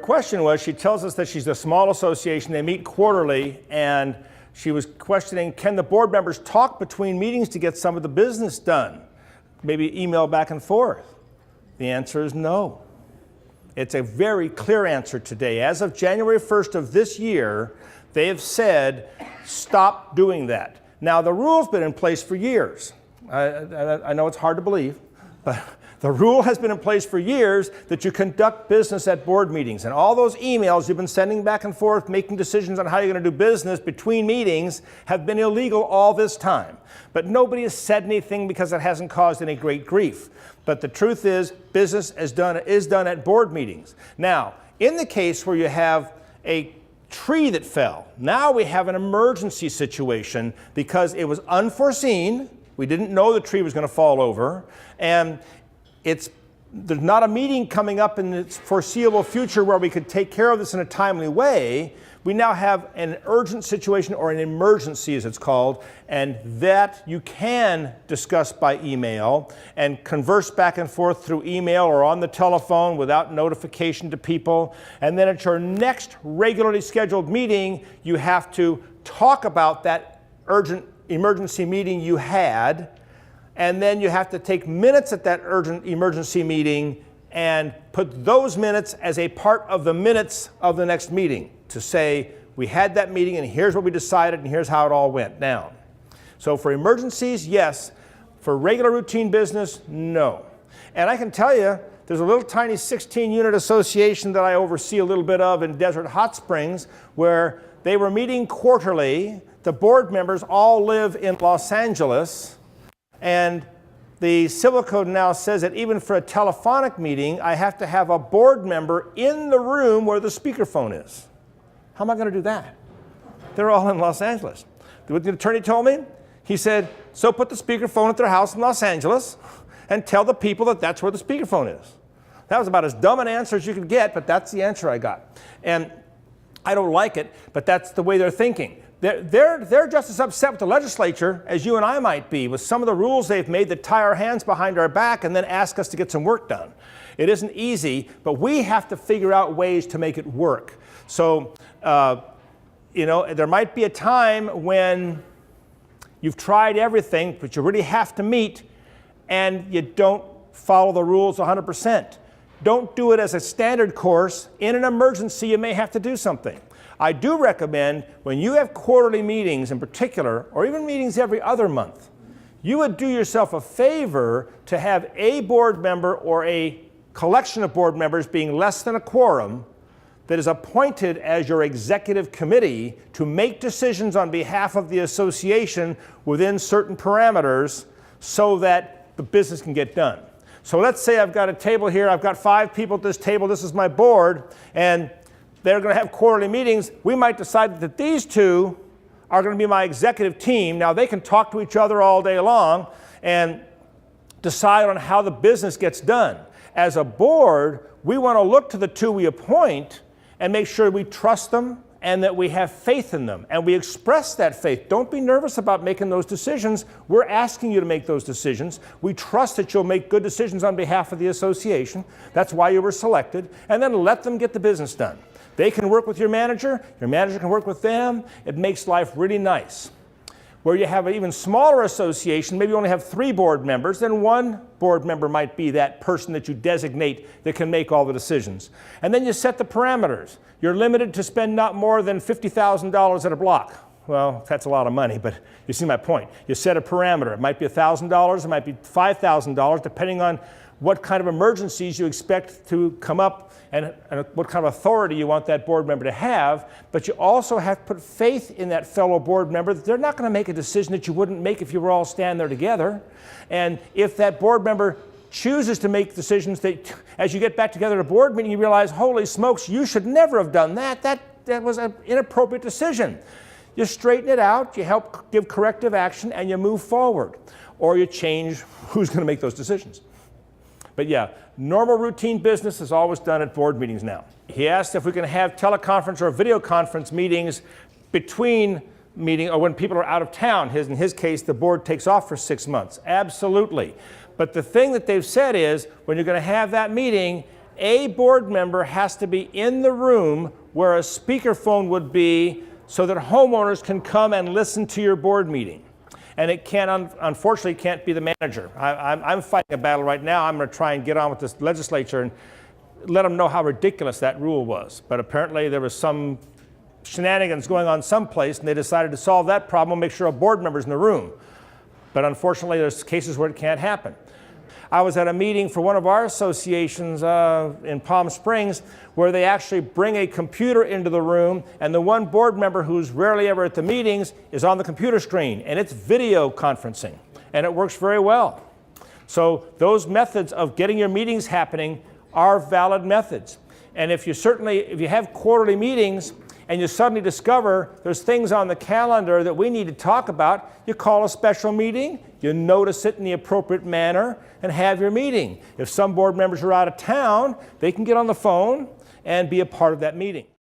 question was, she tells us that she's a small association, they meet quarterly, and she was questioning, can the board members talk between meetings to get some of the business done? Maybe email back and forth. The answer is no. It's a very clear answer today. As of January 1st of this year, they have said, stop doing that. Now, the rule's been in place for years. I know it's hard to believe, but the rule has been in place for years that you conduct business at board meetings. And all those emails you've been sending back and forth, making decisions on how you're going to do business between meetings, have been illegal all this time. But nobody has said anything because it hasn't caused any great grief. But the truth is, business is done at board meetings. Now, in the case where you have a tree that fell, now we have an emergency situation because it was unforeseen. We didn't know the tree was going to fall over, and there's not a meeting coming up in the foreseeable future where we could take care of this in a timely way. We now have an urgent situation, or an emergency as it's called, and that you can discuss by email and converse back and forth through email or on the telephone without notification to people. And then at your next regularly scheduled meeting, you have to talk about that urgent emergency meeting you had, and then you have to take minutes at that urgent emergency meeting and put those minutes as a part of the minutes of the next meeting to say, we had that meeting and here's what we decided and here's how it all went down. So for emergencies, yes. For regular routine business, no. And I can tell you, there's a little tiny 16-unit association that I oversee a little bit of in Desert Hot Springs where they were meeting quarterly. The board members all live in Los Angeles. And the Civil Code now says that even for a telephonic meeting, I have to have a board member in the room where the speakerphone is. How am I going to do that? They're all in Los Angeles. What the attorney told me? He said, so put the speakerphone at their house in Los Angeles and tell the people that that's where the speakerphone is. That was about as dumb an answer as you could get, but that's the answer I got. And I don't like it, but that's the way they're thinking. They're just as upset with the legislature as you and I might be with some of the rules they've made that tie our hands behind our back and then ask us to get some work done. It isn't easy, but we have to figure out ways to make it work. So, there might be a time when you've tried everything, but you really have to meet, and you don't follow the rules 100%. Don't do it as a standard course. In an emergency, you may have to do something. I do recommend when you have quarterly meetings in particular, or even meetings every other month, you would do yourself a favor to have a board member or a collection of board members being less than a quorum that is appointed as your executive committee to make decisions on behalf of the association within certain parameters so that the business can get done. So let's say I've got a table here, I've got 5 people at this table, this is my board, and they're going to have quarterly meetings. We might decide that these 2 are going to be my executive team. Now they can talk to each other all day long and decide on how the business gets done. As a board, we want to look to the 2 we appoint and make sure we trust them and that we have faith in them. And we express that faith. Don't be nervous about making those decisions. We're asking you to make those decisions. We trust that you'll make good decisions on behalf of the association. That's why you were selected. And then let them get the business done. They can work with your manager can work with them. It makes life really nice. Where you have an even smaller association, maybe you only have 3 board members, then 1 board member might be that person that you designate that can make all the decisions. And then you set the parameters. You're limited to spend not more than $50,000 at a block. Well, that's a lot of money, but you see my point. You set a parameter. It might be $1,000, it might be $5,000, depending on what kind of emergencies you expect to come up and what kind of authority you want that board member to have. But you also have to put faith in that fellow board member that they're not going to make a decision that you wouldn't make if you were all standing there together. And if that board member chooses to make decisions that, as you get back together at a board meeting, you realize, holy smokes, you should never have done that. That was an inappropriate decision. You straighten it out, you help give corrective action, and you move forward. Or you change who's going to make those decisions. But yeah, normal routine business is always done at board meetings now. He asked if we can have teleconference or video conference meetings between meetings or when people are out of town. In his case, the board takes off for 6 months. Absolutely. But the thing that they've said is when you're going to have that meeting, a board member has to be in the room where a speakerphone would be so that homeowners can come and listen to your board meeting. And it unfortunately can't be the manager. I'm fighting a battle right now. I'm going to try and get on with this legislature and let them know how ridiculous that rule was. But apparently there was some shenanigans going on someplace, and they decided to solve that problem, make sure a board member's in the room. But unfortunately, there's cases where it can't happen. I was at a meeting for one of our associations in Palm Springs where they actually bring a computer into the room, and the one board member who's rarely ever at the meetings is on the computer screen, and it's video conferencing, and it works very well. So those methods of getting your meetings happening are valid methods. And if you have quarterly meetings and you suddenly discover there's things on the calendar that we need to talk about, you call a special meeting, you notice it in the appropriate manner, and have your meeting. If some board members are out of town, they can get on the phone and be a part of that meeting.